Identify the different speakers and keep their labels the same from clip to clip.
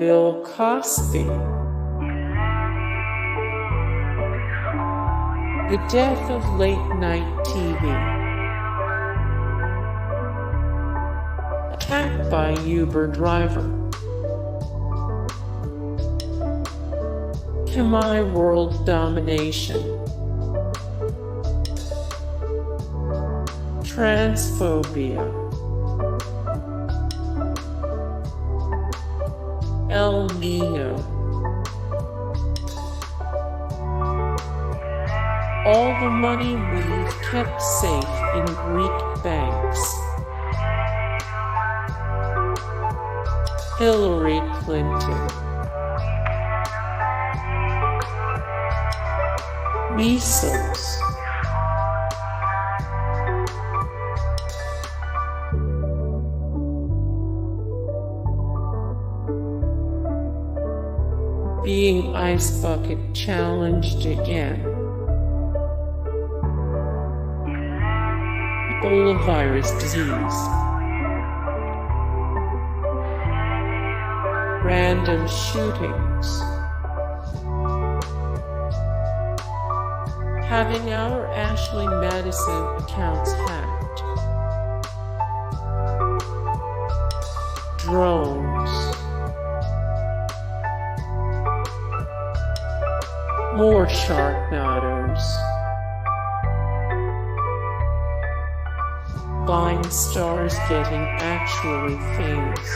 Speaker 1: Bill Cosby. The death of late-night TV. Attacked by Uber driver. Kimye world domination. Transphobia. El Nino. All the money we've kept safe in Greek banks. Hillary Clinton. Measles. Being ice bucket challenged again. Ebola virus disease. Random shootings. Having our Ashley Madison accounts hacked. Drones. More Sharknados. Vine stars getting actually famous.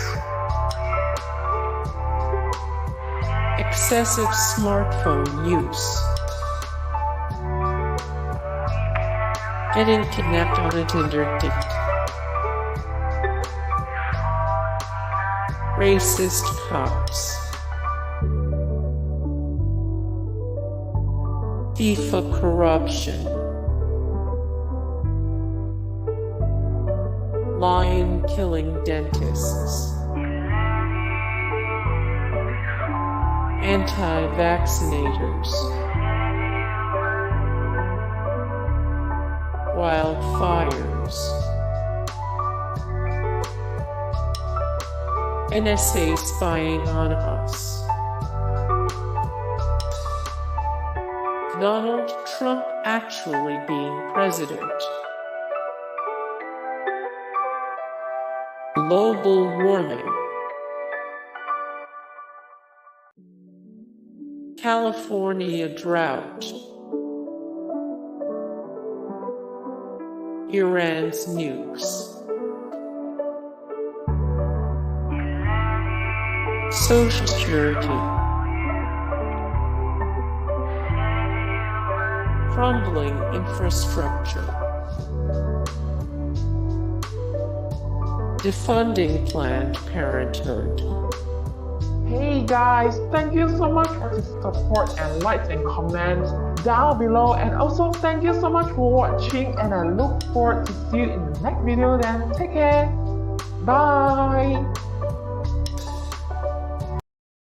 Speaker 1: Excessive smartphone use. Getting kidnapped on a Tinder date. Racist cops. FIFA Corruption. Lion-killing dentists. Anti-vaccinators. Wildfires. NSA Spying On Us. Donald Trump actually being president. Global warming. California drought. Iran's nukes. Social Security. Crumbling infrastructure. Defunding Planned Parenthood.
Speaker 2: Hey guys, thank you so much for the support and likes and comments down below, and also thank you so much for watching, and I look forward to see you in the next video. Then take care, bye.